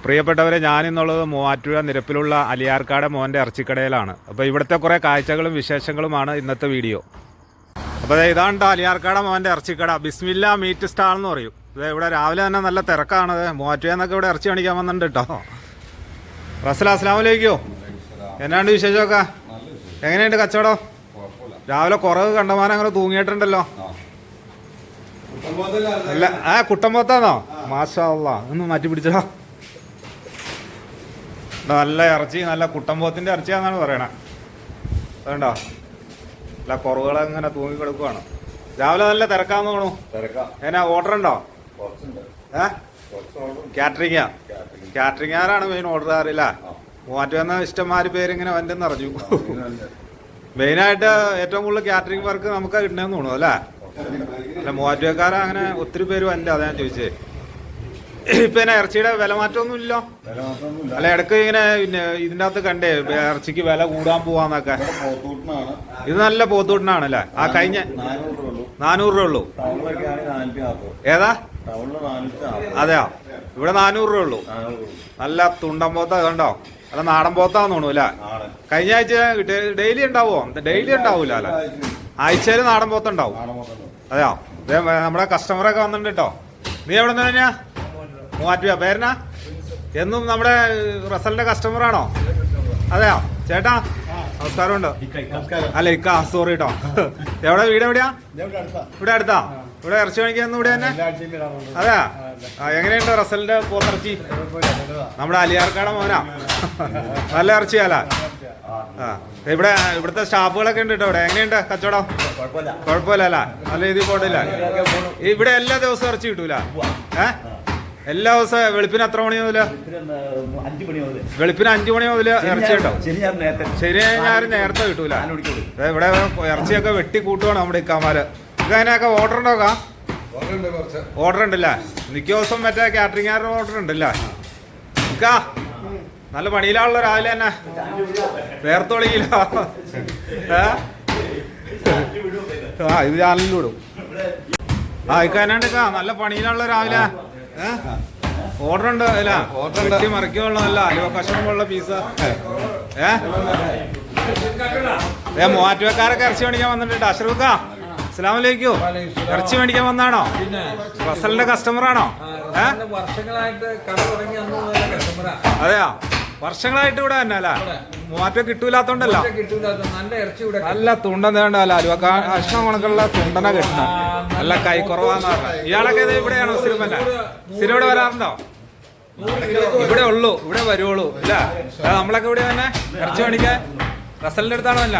പ്രിയപ്പെട്ടവരെ, ഞാനിന്നുള്ളത് മൂവാറ്റുപുഴ നിരപ്പിലുള്ള അലിയാർക്കാട് മോൻ്റെ ഇറച്ചിക്കടയിലാണ്. അപ്പോൾ ഇവിടുത്തെ കുറേ കാഴ്ചകളും വിശേഷങ്ങളുമാണ് ഇന്നത്തെ വീഡിയോ. അപ്പോൾ ഇതാണ് അലിയാർക്കാട് മോൻ്റെ ഇറച്ചിക്കട. ബിസ്മില്ല മീറ്റ് സ്റ്റാൾ എന്ന് പറയും. ഇവിടെ രാവിലെ തന്നെ നല്ല തിരക്കാണ്. മൂവാറ്റുപുഴ എന്നൊക്കെ ഇവിടെ ഇറച്ചി കാണിക്കാൻ വന്നിട്ടുണ്ട് കേട്ടോ. റസൽ, അസ്സലാമു അലൈക്കും. എന്നാണ്ട് വിശേഷമൊക്കെ? എങ്ങനെയുണ്ട് കച്ചവടം? രാവിലെ കുറവ് കണ്ടമാനം അങ്ങനെ തൂങ്ങിയിട്ടുണ്ടല്ലോ. അല്ല, കുട്ടമ്പോത്താന്നോ? മാഷാ അല്ലാ, ഒന്ന് മാറ്റി പിടിച്ചോ. നല്ല ഇറച്ചി, നല്ല കുട്ടമ്പോത്തിൻ്റെ ഇറച്ചിയാണെന്നാണ് പറയണേ. അതുകൊണ്ടോ നല്ല കുറവുകളങ്ങനെ തൂങ്ങി കിടക്കുവാണ്. രാവിലെ നല്ല തിരക്കാന്ന് തോന്നുന്നു. എങ്ങനെ ഓർഡർ ഉണ്ടോ? കാറ്ററിംഗുകാരാണ് മെയിൻ ഓർഡറുകാരില്ല. മൂവാറ്റുപുഴ ഇഷ്ടംമാര് പേരിങ്ങനെ വന്നെന്ന് അറിഞ്ഞു. മെയിനായിട്ട് ഏറ്റവും കൂടുതൽ കാറ്ററിംഗ് വർക്ക് നമുക്ക് കിട്ടണമെന്ന് തോന്നുന്നു അല്ലേ? അല്ല, മൂവാറ്റുപുഴക്കാരെ അങ്ങനെ ഒത്തിരി പേര് വന്നില്ല, അതാ ഞാൻ ചോദിച്ചേ. ഇപ്പൊ ഇറച്ചിയുടെ വില മാറ്റമൊന്നും ഇല്ലോ? അല്ല, ഇടയ്ക്ക് ഇങ്ങനെ ഇതിൻ്റെ അകത്ത് കണ്ടേ ഇറച്ചിക്ക് വില കൂടാൻ പോവാന്നൊക്കെ. ഇത് നല്ല പോത്തൂട്ടിനാണല്ലേ? ആ കഴിഞ്ഞ 400 രൂപ ഉള്ളൂ. ഏതാ? അതെയോ? ഇവിടെ 400 രൂപ ഉള്ളൂ. നല്ല തുണ്ടൻ പോത്ത കണ്ടോ? അല്ല, നാടൻ പോത്താന്ന് തോന്നുന്നു അല്ലേ? കഴിഞ്ഞ ആഴ്ച ഡെയിലി ഉണ്ടാവോ? ഡെയിലി ഉണ്ടാവൂല അല്ലെ? ആഴ്ചയിൽ നാടൻ പോത്തുണ്ടാവും. അതെയോ? നമ്മുടെ കസ്റ്റമറൊക്കെ വന്നിട്ടുണ്ട് കേട്ടോ. നീ എവിടെ നിന്ന് തന്നെയാ? മൂവാറ്റുപുഴ. പേരനാ? എന്നും നമ്മുടെ റസലിന്റെ കസ്റ്റമറാണോ? അതെയോ? ചേട്ടാ നമസ്കാരമുണ്ട്. അല്ല, ഇക്ക സോറി കേട്ടോ. എവിടെ വീട്? എവിടെയാ? ഇവിടെ അടുത്താ? ഇവിടെ ഇറച്ചി മേടിക്കാൻ ഇവിടെ തന്നെ? അതെയാ? എങ്ങനെയുണ്ട് റസലിന്റെ പോത്തിറച്ചി? നമ്മുടെ അലിയാർക്കാട് മോനാ. നല്ല ഇറച്ചിയല്ല? ഇവിടുത്തെ സ്റ്റാഫുകളൊക്കെ ഉണ്ട് കേട്ടോ. ഇവിടെ എങ്ങനെയുണ്ട് കച്ചവടം? കുഴപ്പമില്ല അല്ല? നല്ല രീതിയിൽ പോട്ടില്ല. ഇവിടെ എല്ലാ ദിവസവും ഇറച്ചി കിട്ടൂല? എല്ലാ ദിവസവും വെളുപ്പിന് എത്ര മണി മുതല്? വെളുപ്പിന് 5 മണി മുതൽ ഇറച്ചി കിട്ടും. ശരി, ഞാനും നേരത്തെ കിട്ടൂല. ഇവിടെ ഇറച്ചിയൊക്കെ വെട്ടി കൂട്ടുവാണ് നമ്മുടെ ഇക്കാമാര്. ഇതിനൊക്കെ ഓർഡർ ഉണ്ടോക്കാ? ഓർഡർ ഉണ്ടല്ലേ? മിക്ക ദിവസം മറ്റേ കാറ്ററിംഗുകാരുടെ ഓർഡർ ഉണ്ടല്ലേ? ഇക്കാ നല്ല പണിയിലാണല്ലോ രാവിലെ തന്നെ. വേർത്തൊളിയില്ല. ഇത് ചാനലിൽ വിടും. ഇക്ക എന്നാണ്ട് ഇക്കാ നല്ല പണിയിലാണല്ലോ രാവിലെ? ഓർഡർ ഉണ്ട് അല്ല? ഓർഡർ മറിക്കുള്ള അലുവ കഷ്ണമുള്ള പീസ്. മൂവാറ്റുപുഴക്കാരൊക്കെ ഇറച്ചി മേടിക്കാൻ വന്നിട്ടുണ്ട്. അഷ്റഫുക്ക, അസ്സലാമു അലൈക്കും. ഇറച്ചി മേടിക്കാൻ വന്നാണോ? റസലിന്റെ കസ്റ്റമറാണോ? അതെയോ? വർഷങ്ങളായിട്ട് ഇവിടെ തന്നെ അല്ല? മൂവാറ്റുപുഴ കിട്ടൂലാത്തോണ്ടല്ലോ. നല്ല തുണ്ടൻ വേണ്ടല്ല, അലുവ കഷ്ണം കണക്കുള്ള തുണ്ടനെ കിട്ടണം. നല്ല കൈ കുറവാന്ന് പറഞ്ഞാൽ. ഇയാളൊക്കെ ഇവിടെയാണോ സ്ഥിരമല്ല? സ്ഥിരം ഇവിടെ വരാറുണ്ടോ? ഇവിടെ ഉള്ളൂ, ഇവിടെ വരുവുള്ളൂ ഇല്ല? നമ്മളൊക്കെ ഇവിടെ തന്നെ ഇറച്ചി മേടിക്കാൻ റസലിന്റെ അടുത്താണോ? അല്ല,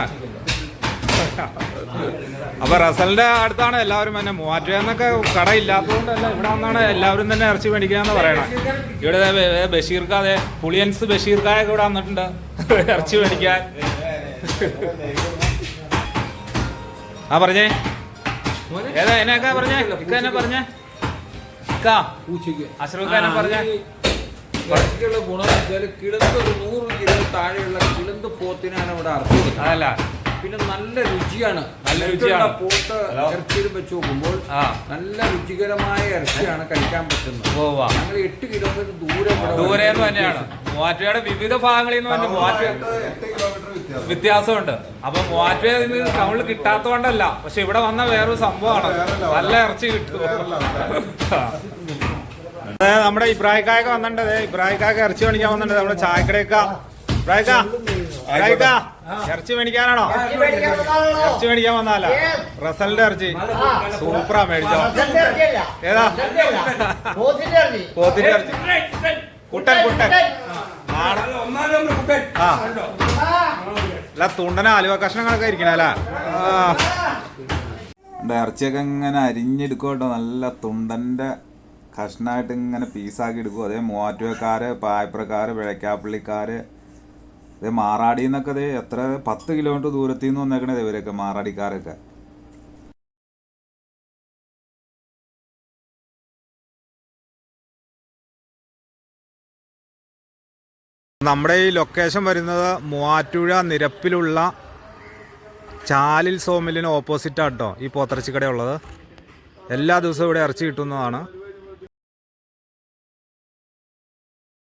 അപ്പൊ റസലിന്റെ അടുത്താണ് എല്ലാവരും തന്നെ. മൂവാറ്റുപുഴ എന്നൊക്കെ കട ഇല്ലാത്തതുകൊണ്ടല്ല, ഇവിടെ വന്നാണ് എല്ലാവരും തന്നെ ഇറച്ചി മേടിക്കാന്ന് പറയണം. ഇവിടെ ബഷീർക്ക, അതെ പുളിയൻസ് ബഷീർക്കായൊക്കെ ഇവിടെ വന്നിട്ടുണ്ട് ഇറച്ചി മേടിക്കാൻ. പറഞ്ഞേ ഏതാ? എന്നെയൊക്കെ പറഞ്ഞേ? ഇക്ക എന്നെ പറഞ്ഞേ? അഷ്റഫ് എന്നെ പറഞ്ഞേ? ഇറച്ചിക്കുള്ള ഗുണം വെച്ചാൽ കിളന്ത് ഒരു 100 കിലോ താഴെയുള്ള കിളന്ത് പോത്തിനാണ് ഇവിടെ അർത്ഥം. അതല്ല, പിന്നെ നല്ല രുചിയാണ്. നല്ല രുചിയാണ്. പോത്ത് ഇറച്ചിയിൽ വെച്ച് നോക്കുമ്പോൾ നല്ല രുചികരമായ ഇറച്ചിയാണ് കഴിക്കാൻ പറ്റുന്നത്. ഞങ്ങൾ 8 കിലോമീറ്റർ ദൂരെ തന്നെയാണ്. മൂവാറ്റുപുഴയുടെ വിവിധ ഭാഗങ്ങളിൽ നിന്ന് തന്നെ വ്യത്യാസമുണ്ട്. അപ്പൊ മൂവാറ്റുപുഴ ടൗണിൽ കിട്ടാത്തതുകൊണ്ടല്ല, പക്ഷെ ഇവിടെ വന്ന വേറൊരു സംഭവമാണ്. നല്ല ഇറച്ചി കിട്ടും. നമ്മുടെ ഇബ്രാഹിക്കായൊക്കെ വന്നിട്ടുണ്ട്. ഇബ്രാഹിക്കായൊക്കെ ഇറച്ചി മേടിക്കാൻ വന്നിട്ടുണ്ട്. നമ്മുടെ ചായക്കടയൊക്കെ ഇറച്ചി മേടിക്കാനാണോ? ഇറച്ചി മേടിക്കാൻ വന്നാല? റസലിന്റെ ഇറച്ചി സൂപ്പറാ. മേടിച്ചോ? ഏതാ? പോത്തിന്റെ ഇറച്ചി. കുട്ടൻ അല്ല, തുണ്ടന അലുവ കഷ്ണങ്ങളൊക്കെ ഇരിക്കണല്ലേ? ഇറച്ചിയൊക്കെ ഇങ്ങനെ അരിഞ്ഞെടുക്കും കേട്ടോ. നല്ല തുണ്ടന്റെ കഷ്ണമായിട്ട് ഇങ്ങനെ പീസാക്കി എടുക്കും. അതേ മൂവാറ്റുപുഴക്കാര്, പായപ്രക്കാര്, വിഴക്കാപ്പള്ളിക്കാര്, അതേ മാറാടി എന്നൊക്കെ എത്ര 10 കിലോമീറ്റർ ദൂരത്തിൽ നിന്ന് വന്നേക്കണേ ഇവരൊക്കെ, മാറാടിക്കാരൊക്കെ. നമ്മുടെ ഈ ലൊക്കേഷൻ വരുന്നത് മൂവാറ്റുപുഴ നിരപ്പിലുള്ള ചാലിൽ സോമിലിന് ഓപ്പോസിറ്റാണ് കേട്ടോ ഈ പോത്തിറച്ചി കടയുള്ളത്. എല്ലാ ദിവസവും ഇവിടെ ഇറച്ചി കിട്ടുന്നതാണ്.